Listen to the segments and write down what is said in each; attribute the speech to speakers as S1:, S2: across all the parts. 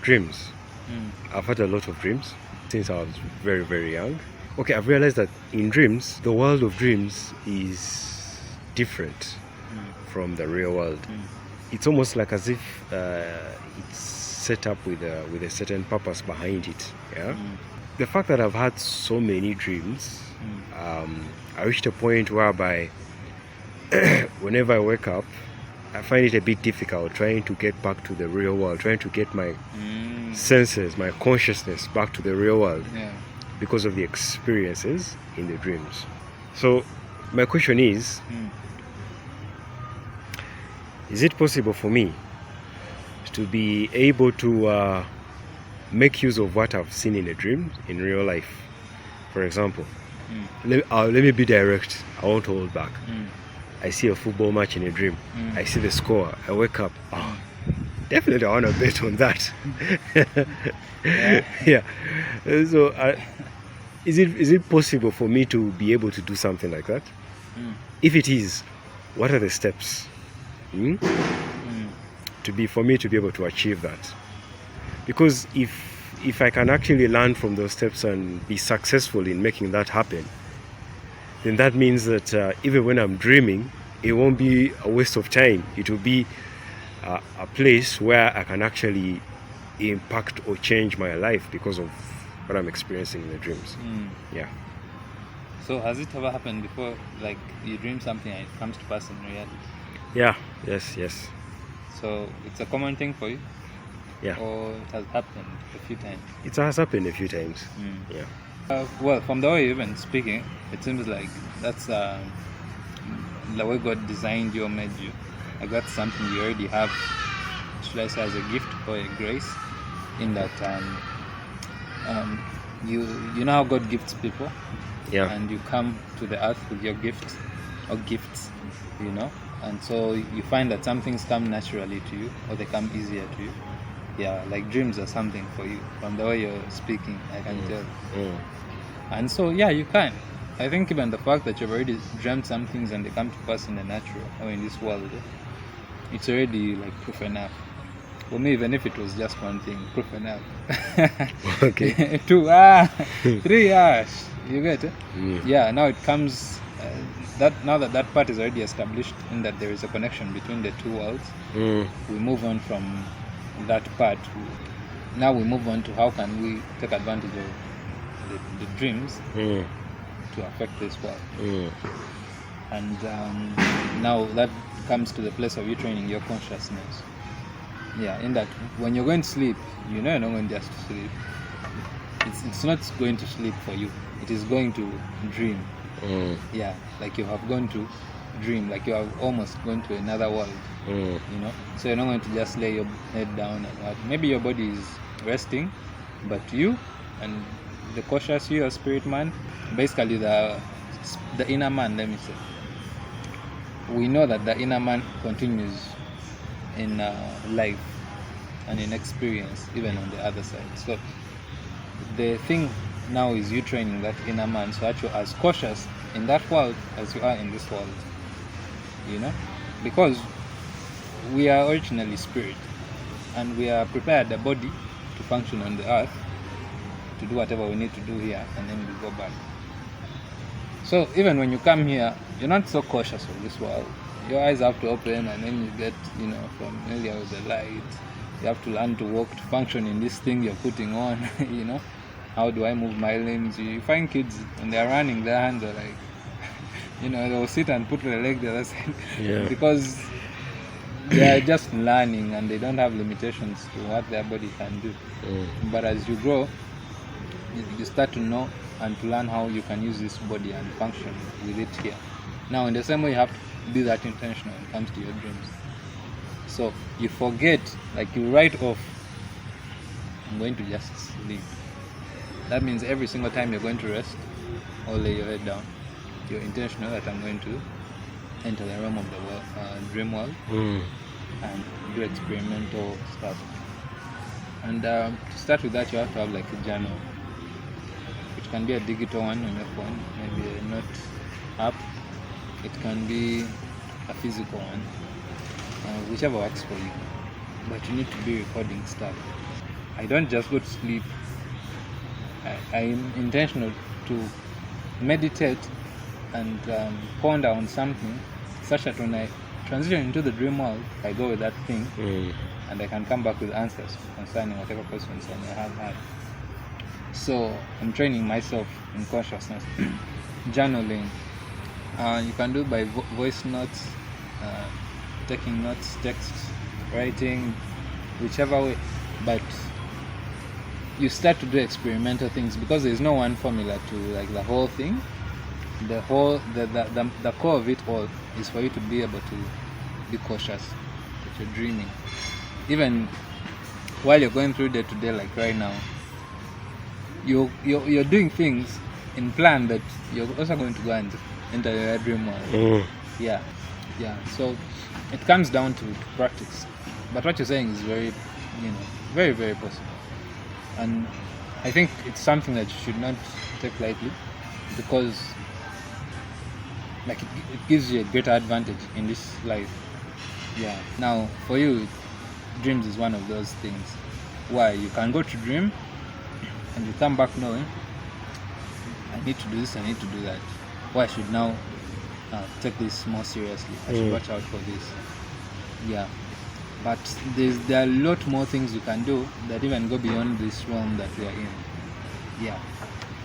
S1: dreams.
S2: Mm.
S1: I've had a lot of dreams since I was very, very young. Okay, I've realized that in dreams, the world of dreams is different from the real world. It's almost like as if it's set up with a certain purpose behind it. Yeah. The fact that I've had so many dreams, I reached a point whereby whenever I wake up, I find it a bit difficult trying to get back to the real world, trying to get my senses, my consciousness back to the real world
S2: Yeah.
S1: because of the experiences in the dreams. So my question is it possible for me to be able to make use of what I've seen in a dream in real life? For example, let me be direct. I won't hold back. I see a football match in a dream. I see the score. I wake up. Oh, definitely I want to bet on that. Yeah. So is it possible for me to be able to do something like that? If it is, what are the steps for me to be able to achieve that? Because if I can actually learn from those steps and be successful in making that happen, then that means that even when I'm dreaming, it won't be a waste of time. It will be a place where I can actually impact or change my life because of what I'm experiencing in the dreams. Yeah.
S2: So has it ever happened before, like you dream something and it comes to pass in reality?
S1: Yeah. Yes.
S2: So it's a common thing for you?
S1: Yeah.
S2: Or it has happened a few times?
S1: It has happened a few times. Yeah.
S2: Well, from the way you've been speaking, it seems like that's the way God designed you or made you. Like that's something you already have, should I say, as a gift or a grace, in that you know how God gifts people, and you come to the earth with your gift or gifts, and so you find that some things come naturally to you or they come easier to you. Yeah, like dreams are something for you. From the way you're speaking, I can tell. And so, yeah, you can. I think even the fact that you've already dreamt some things and they come to pass in the natural or in this world, it's already like proof enough. For me, even if it was just one thing, proof enough.
S1: Okay.
S2: 2, 3 hours. You get it? Yeah, now it comes... now that part is already established, in that there is a connection between the two worlds, we move on from that part. Now we move on to how can we take advantage of the dreams to affect this world. And now that comes to the place of you training your consciousness. Yeah, in that when you're going to sleep, you're not going just to sleep. It's not going to sleep for you. It is going to dream. Yeah, like you have gone to dream, like you have almost gone to another world. So you're not going to just lay your head down and what. Maybe your body is resting, but you and the cautious you, your spirit man, basically the inner man, let me say. We know that the inner man continues in life and in experience, even on the other side. So the thing now is you training that inner man so that you're as cautious in that world as you are in this world. Because we are originally spirit, and we are prepared the body to function on the earth, to do whatever we need to do here, and then we go back. So even when you come here, you're not so cautious of this world. Your eyes have to open, and then you get familiar with the light. You have to learn to walk, to function in this thing you're putting on. How do I move my limbs? You find kids when they're running, their hands are like, they'll sit and put their leg the other side. Because they are just learning and they don't have limitations to what their body can do. But as you grow, you start to know and to learn how you can use this body and function with it here. Now, in the same way, you have to be that intentional when it comes to your dreams. So you forget, like you write off, I'm going to just sleep. That means every single time you're going to rest or lay your head down, you're intentional that I'm going to enter the realm of the world, dream world, and do experimental stuff. And to start with that, you have to have like a journal, which can be a digital one on your phone, maybe a note app. It can be a physical one, whichever works for you. But you need to be recording stuff. I don't just go to sleep. I'm intentional to meditate and ponder on something, such that when I transition into the dream world, I go with that thing, and I can come back with answers concerning whatever questions I may have had. So I'm training myself in consciousness. Journaling, you can do by voice notes, taking notes, text, writing, whichever way, but you start to do experimental things, because there's no one formula to like the whole thing. The core of it all is for you to be able to be cautious that you're dreaming, even while you're going through day to day, like right now. You're doing things in plan that you're also going to go and enter your dream world. Yeah. So it comes down to practice. But what you're saying is very, very, very possible. And I think it's something that you should not take lightly, because like it gives you a greater advantage in this life. Yeah. Now for you, dreams is one of those things why you can go to dream and you come back knowing, I need to do this, I need to do that. Why I should now take this more seriously. I should watch out for this. Yeah. But there are a lot more things you can do that even go beyond this realm that we are in. Yeah.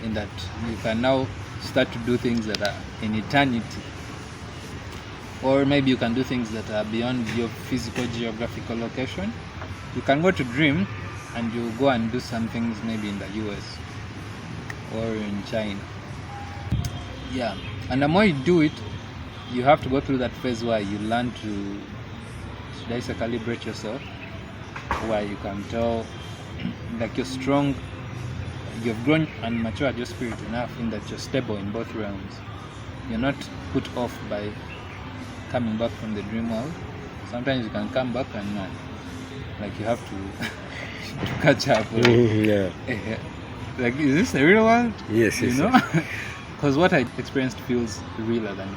S2: In that you can now start to do things that are in eternity. Or maybe you can do things that are beyond your physical geographical location. You can go to dream and you go and do some things maybe in the US or in China. Yeah. And the more you do it, you have to go through that phase where you learn to, should I say, calibrate yourself, where you can tell like you're strong, you've grown and matured your spirit enough in that you're stable in both realms. You're not put off by coming back from the dream world. Sometimes you can come back and like you have to to catch up.
S1: Yeah.
S2: Like, is this the real world?
S1: Yes.
S2: Because what I experienced feels realer than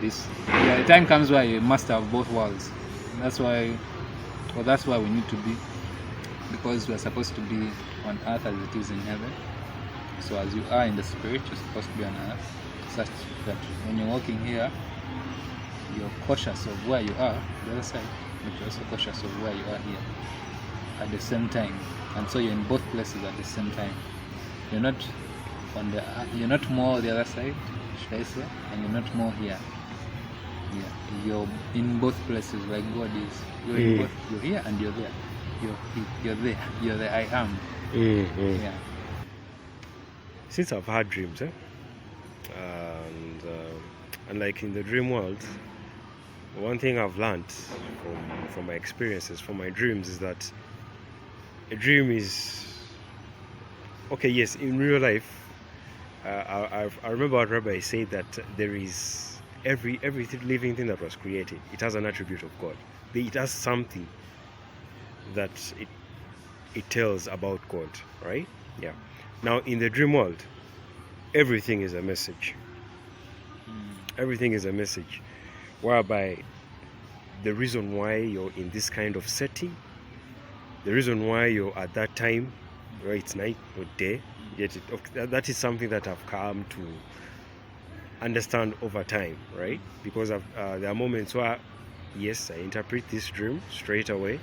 S2: this. Yeah, the time comes where you must have both worlds. That's why we need to be, because we're supposed to be on earth as it is in heaven. So as you are in the spirit, you're supposed to be on earth, such that when you're walking here, you're cautious of where you are, the other side, but you're also cautious of where you are here at the same time. And so you're in both places at the same time. You're not more the other side, should I say, and you're not more here. Yeah, you're in both places like God is. You're in both. You're here and you're there. You're there. You're the I am. Yeah.
S1: Since I've had dreams, and like in the dream world, one thing I've learned from my experiences, from my dreams, is that a dream is okay. Yes, in real life, I remember what Rabbi said, that there is every living thing that was created, it has an attribute of God. It has something that it tells about God, right? Yeah. Now in the dream world, everything is a message. Everything is a message, whereby the reason why you're in this kind of setting, the reason why you're at that time, whether it's night or day, that is something that I've come to understand over time, right? Because there are moments where, yes, I interpret this dream straight away,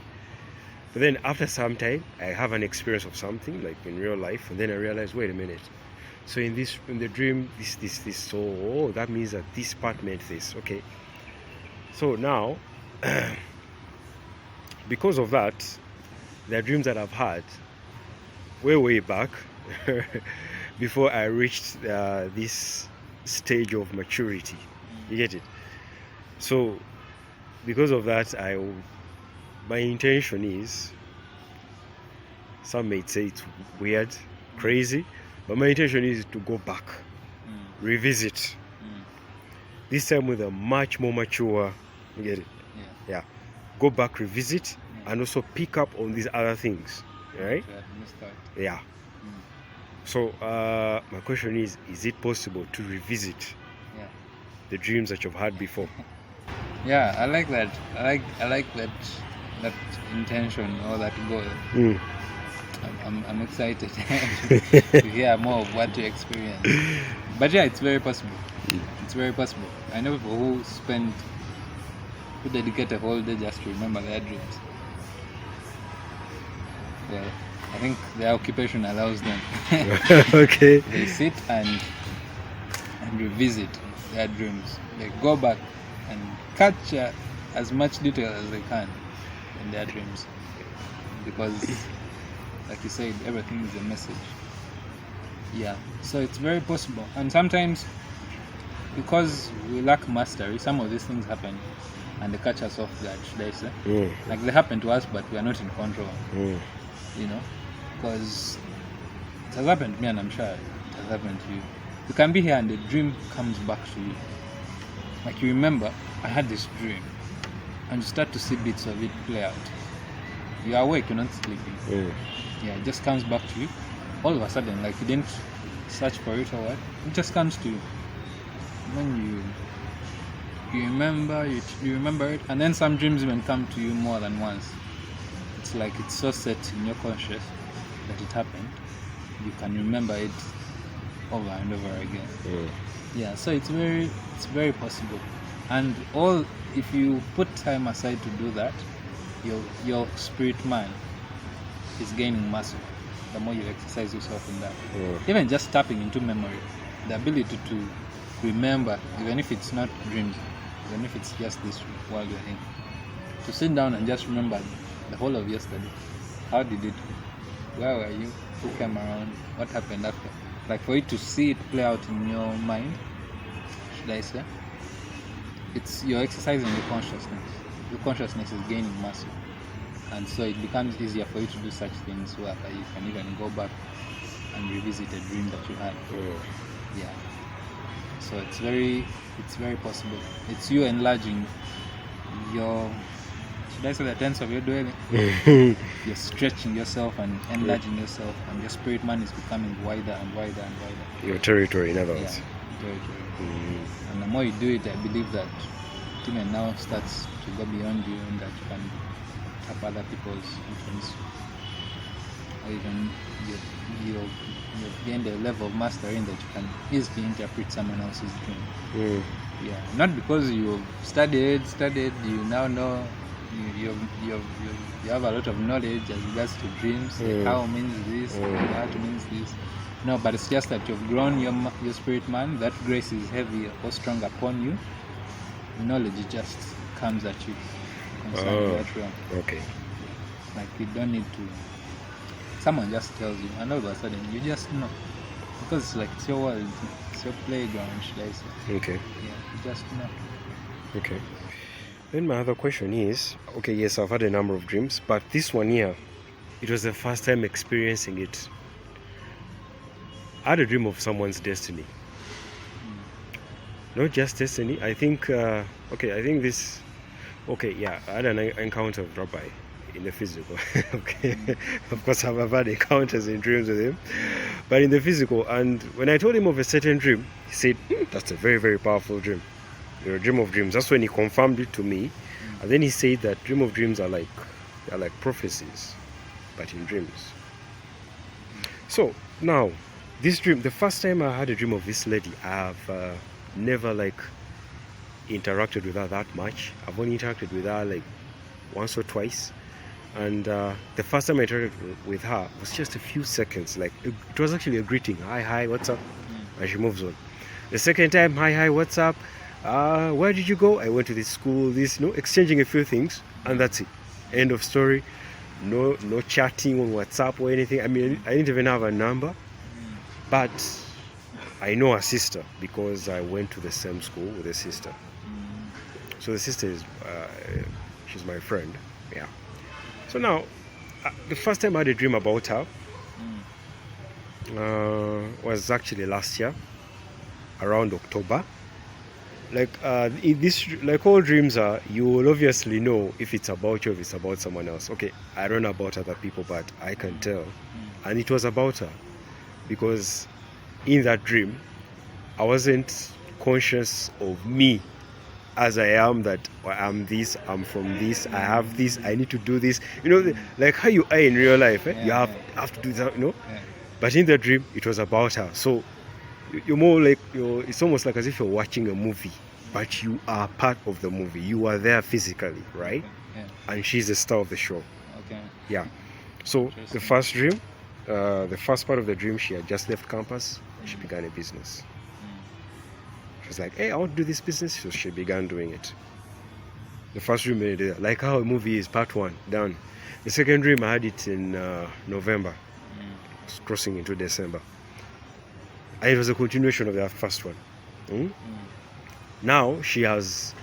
S1: but then after some time, I have an experience of something like in real life, and then I realize, wait a minute. So in the dream, this. So that means that this part meant this. Okay. So now, because of that, there are dreams that I've had way back before I reached this stage of maturity. You get it? So because of that, my intention is, some may say it's weird, crazy, but my intention is to go back, revisit, this time with a much more mature, you get it? Yeah. Go back, revisit, and also pick up on these other things, right? Yeah. So my question is it possible to revisit the dreams that you've had before?
S2: Yeah, I like that. I like that intention or that goal. I'm excited to hear more of what you experience. But yeah, it's very possible. It's very possible. I know people who dedicate a whole day just to remember their dreams. Well, I think their occupation allows them.
S1: Okay.
S2: They sit and revisit their dreams. They go back and capture as much detail as they can in their dreams. Because, like you said, everything is a message. Yeah, so it's very possible. And sometimes, because we lack mastery, some of these things happen and they catch us off guard, should I say? Like they happen to us, but we are not in control. You know, because it has happened to me, and I'm sure it has happened to you. You can be here and the dream comes back to you. Like you remember, I had this dream, and you start to see bits of it play out. You are awake, you're not sleeping. Yeah, it just comes back to you. All of a sudden, like you didn't search for it or what, it just comes to you. When you remember it, and then some dreams even come to you more than once. It's like it's so set in your conscious that it happened, you can remember it over and over again. Yeah, so it's very possible. And if you put time aside to do that, your spirit man is gaining muscle the more you exercise yourself in that. Even just tapping into memory, the ability to remember, even if it's not dreams, even if it's just this world you're in, to sit down and just remember the whole of yesterday. How did it? Where were you? Who came around? What happened after? Like for you to see it play out in your mind, should I say? You're exercising your consciousness. Your consciousness is gaining muscle, and so it becomes easier for you to do such things where you can even go back and revisit a dream that you had. Yeah. So it's very possible. It's you enlarging your, should I say, the tense of your dwelling. You're stretching yourself and enlarging yourself, and your spirit man is becoming wider and wider and wider.
S1: Your territory, in other words.
S2: Yeah, territory. And the more you do it, I believe that it even now starts to go beyond you, and that you can tap other people's influence, or even you've gained a level of mastery in that you can easily interpret someone else's dream. Yeah, not because you've studied, you now know, you have a lot of knowledge as regards to dreams, like how means this, how means this. No, but it's just that you've grown your spirit man, that grace is heavy or strong upon you. Knowledge just comes at you concerning that realm.
S1: Okay.
S2: Like you don't need to, someone just tells you, and all of a sudden you just know, because it's like it's your world, it's your playground, should I say.
S1: Okay.
S2: Yeah, you just know.
S1: Okay. Then my other question is, okay, yes, I've had a number of dreams, but this one here, it was the first time experiencing it. I had a dream of someone's destiny. Not just destiny, I think, I had an encounter with Rabbi in the physical. Okay. Of course, I've had encounters in dreams with him, but in the physical. And when I told him of a certain dream, he said, that's a very, very powerful dream. You're a dream of dreams. That's when he confirmed it to me. And then he said that dream of dreams are like prophecies, but in dreams. So now, this dream, the first time I had a dream of this lady, I've never interacted with her that much. I've only interacted with her once or twice. And the first time I interacted with her was just a few seconds. It was actually a greeting. Hi, what's up? And she moves on. The second time, hi, what's up? Where did you go? I went to this school, exchanging a few things, and that's it. End of story. No chatting on WhatsApp or anything. I mean, I didn't even have a number, but I know her sister because I went to the same school with the sister. So the sister is, she's my friend. Yeah. So now, the first time I had a dream about her was actually last year, around October. All dreams are, you will obviously know if it's about you or if it's about someone else. Okay, I don't know about other people, but I can tell. And it was about her, because in that dream, I wasn't conscious of me as I am, that I'm this, I'm from this, I have this, I need to do this. You know, like how you are in real life. You have to do that. You know, but in the dream, it was about her. So you're more like it's almost like as if you're watching a movie, but you are part of the movie. You are there physically, right? And she's the star of the show.
S2: Okay.
S1: Yeah. So the first dream, the first part of the dream, she had just left campus. She began a business. She was like, hey, I want to do this business. So she began doing it. The first dream, like how a movie is, part 1, done. The second dream, I had it in November, crossing into December. And it was a continuation of that first one. Now she has,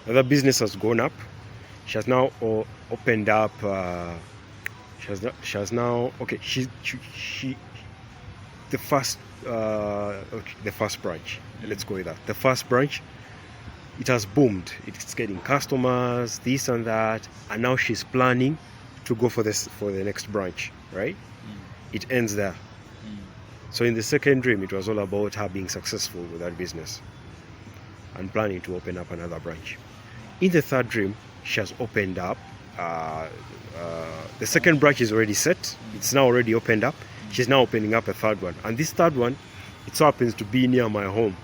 S1: the business has gone up. She has now opened up. She has now. Okay, she the first branch. Let's go with that. The first branch, it has boomed. It's getting customers, this and that, and now she's planning to go for the next branch. Right? It ends there. So in the second dream, it was all about her being successful with that business and planning to open up another branch. In the third dream, she has opened up. The second branch is already set. It's now already opened up. She's now opening up a third one. And this third one, it so happens to be near my home,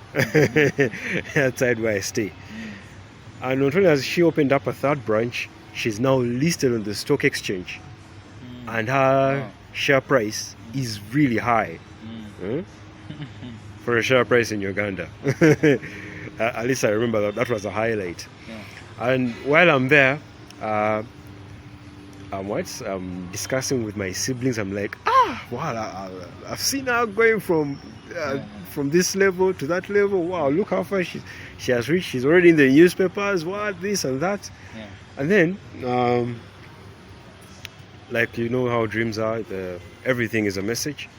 S1: outside where I stay. And not only has she opened up a third branch, she's now listed on the stock exchange. And her share price is really high. For a share price in Uganda. At least I remember that was a highlight. And while I'm there, I'm discussing with my siblings. I'm like, wow, I've seen her going from this level to that level. Wow, look how far she has reached. She's already in the newspapers. What, this and that. And then, like, you know how dreams are. Everything is a message.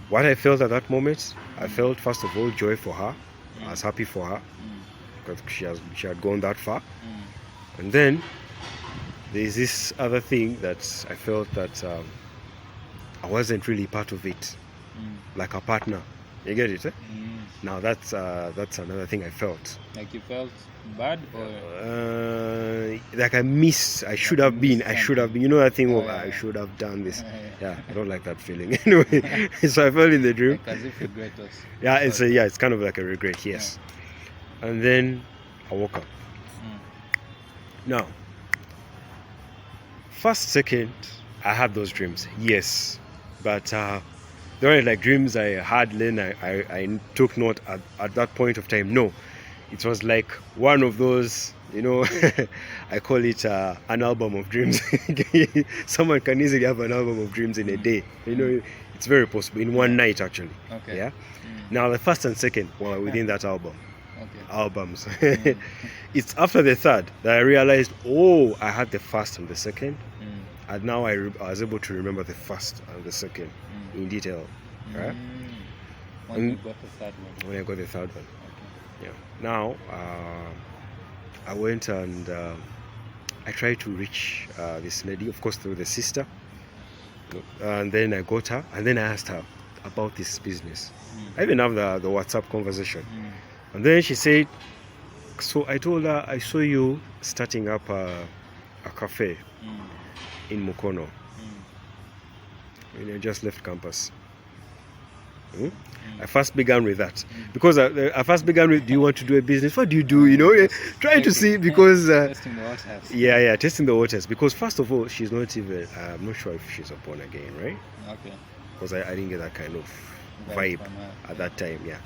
S1: What I felt at that moment, I felt first of all joy for her. I was happy for her because she had gone that far. And then there's this other thing that I felt that I wasn't really part of it, like a partner. You get it? Now that's another thing I felt.
S2: Like you felt bad, or
S1: like I missed. I should have been. You know that thing of I should have done this. Yeah, I don't like that feeling. Anyway, so I felt in the dream.
S2: Like as if regret was.
S1: Yeah, it's kind of like a regret. Yes. And then I woke up. Now, first, second, I had those dreams. Yes, but they weren't like dreams I had. Then I took note at that point of time. No, it was like one of those. You know, I call it an album of dreams. Someone can easily have an album of dreams in a day. You know, it's very possible in one night actually.
S2: Okay.
S1: Yeah. Now the first and second were within that album. Albums. It's after the third that I realized, I had the first and the second, and now I was able to remember the first and the second in detail. Right?
S2: When you got the third one.
S1: When I got the third one. Yeah. Now I went and I tried to reach this lady, of course through the sister, and then I got her, and then I asked her about this business. I even have the WhatsApp conversation. And then she said, so I told her, I saw you starting up a cafe in Mukono. And I just left campus. I first began with that. Because I first began with, do you want to do a business? What do you do? You know, trying to see, because...
S2: testing the waters.
S1: Yeah, testing the waters. Because first of all, she's not even, I'm not sure if she's born again, right?
S2: Okay.
S1: Because I didn't get that kind of vibe at that time, yeah.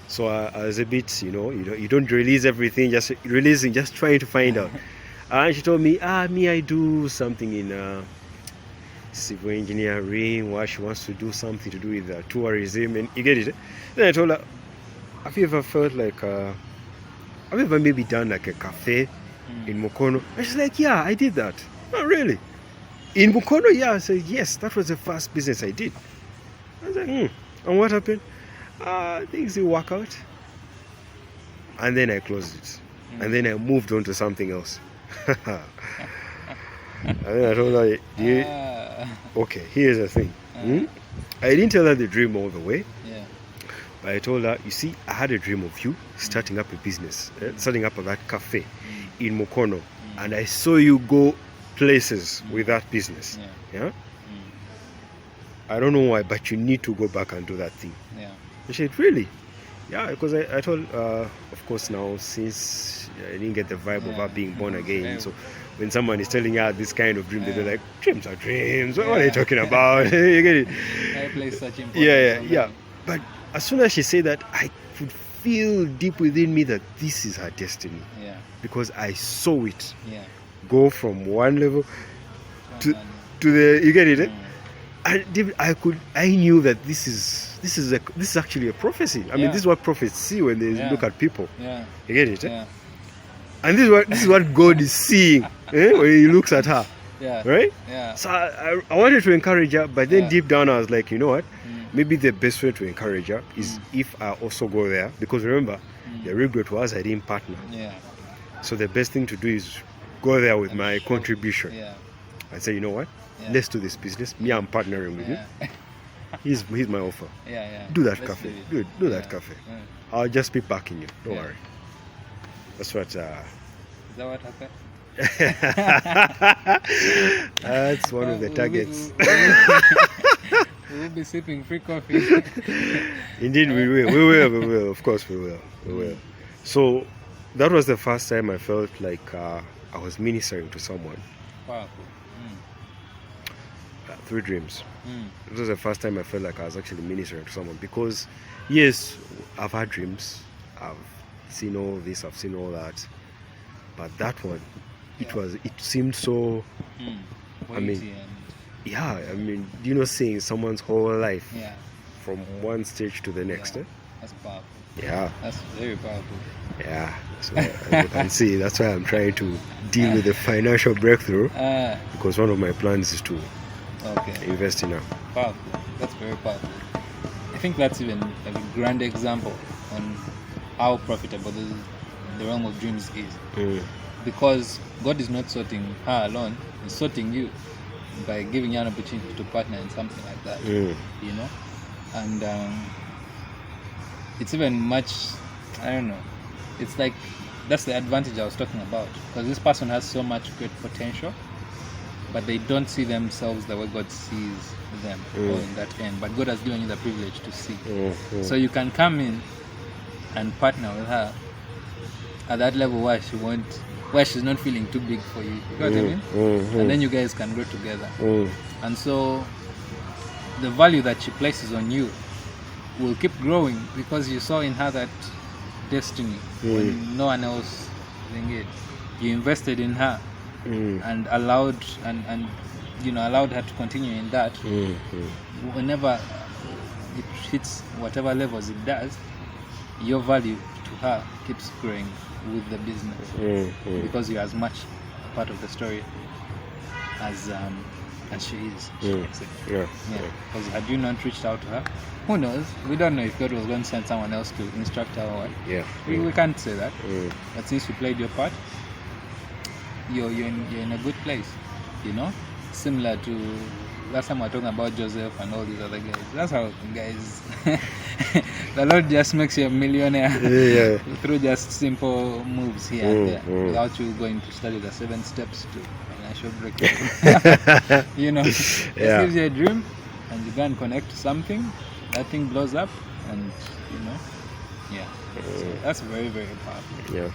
S1: So I was a bit, you don't release everything, just releasing, just trying to find out. And she told me, I do something in civil engineering, where she wants to do something to do with tourism, and you get it. Then I told her, have you ever felt like, have you ever maybe done like a cafe in Mukono? And she's like, yeah, I did that. Oh, really? In Mukono? Yeah. I said, yes, that was the first business I did. I was like, and what happened? Things didn't work out, and then I closed it, and then I moved on to something else. And then I told her, okay, here's the thing. I didn't tell her the dream all the way, But I told her, you see, I had a dream of you starting up a business, starting up that cafe in Mukono, and I saw you go places with that business. Yeah. I don't know why, but you need to go back and do that thing.
S2: Yeah.
S1: And she said, really? Yeah, because I told, of course, now since I didn't get the vibe of her being born again, so when someone is telling her this kind of dream, they're like, dreams are dreams. What are you talking about? You get it?
S2: I play such important.
S1: Yeah. But as soon as she said that, I could feel deep within me that this is her destiny.
S2: Yeah.
S1: Because I saw it
S2: go
S1: from one level to the, you get it? I knew that this is actually a prophecy. I mean, this is what prophets see when they look at people.
S2: Yeah.
S1: You get it?
S2: Yeah.
S1: And this is what God is seeing when He looks at her.
S2: Yeah.
S1: Right?
S2: Yeah.
S1: So I wanted to encourage her, but then deep down I was like, you know what? Maybe the best way to encourage her is if I also go there, because remember, the regret was I didn't partner.
S2: Yeah.
S1: So the best thing to do is go there with my contribution.
S2: Yeah.
S1: I say, you know what? Let's do this business. Me, I'm partnering with you. He's my offer.
S2: Yeah.
S1: Do that
S2: Let's
S1: cafe.
S2: do
S1: Do that cafe. I'll just be backing you. Don't worry. That's what.
S2: Is that what happened?
S1: That's one of the targets.
S2: We will be sipping free coffee.
S1: Indeed, we will. Of course, we will. So that was the first time I felt like I was ministering to someone.
S2: Powerful.
S1: Through dreams. It was the first time I felt like I was actually ministering to someone, because yes, I've had dreams, I've seen all this, I've seen all that, but that one, it seemed so seeing someone's whole life from one stage to the next.
S2: That's powerful.
S1: Yeah,
S2: that's very powerful.
S1: Yeah, so as you can see, that's why I'm trying to deal with the financial breakthrough, because one of my plans is to invest in her.
S2: Powerful. That's very powerful. I think that's even a grand example on how profitable the realm of dreams is. Because God is not sorting her alone, He's sorting you by giving you an opportunity to partner in something like that. You know? And it's even much, I don't know, it's like that's the advantage I was talking about, because this person has so much great potential, but they don't see themselves the way God sees them or in that end. But God has given you the privilege to see. So you can come in and partner with her at that level where she's not feeling too big for you. You know what I mean? And then you guys can grow together. And so the value that she places on you will keep growing, because you saw in her that destiny when no one else did it. You invested in her and allowed allowed her to continue in that. Whenever it hits whatever levels it does, your value to her keeps growing with the business, because you're as much a part of the story as she is. Because had you not reached out to her, who knows? We don't know if God was going to send someone else to instruct her or what. We can't say that. But since you played your part, you're in a good place. You know, similar to last time we were talking about Joseph and all these other guys. That's how guys. The Lord just makes you a millionaire through just simple moves here and there, without you going to study the 7 steps to financial breakthrough. You know, just gives you a dream, and you go and connect to something. That thing blows up, and so that's very, very powerful. Yeah.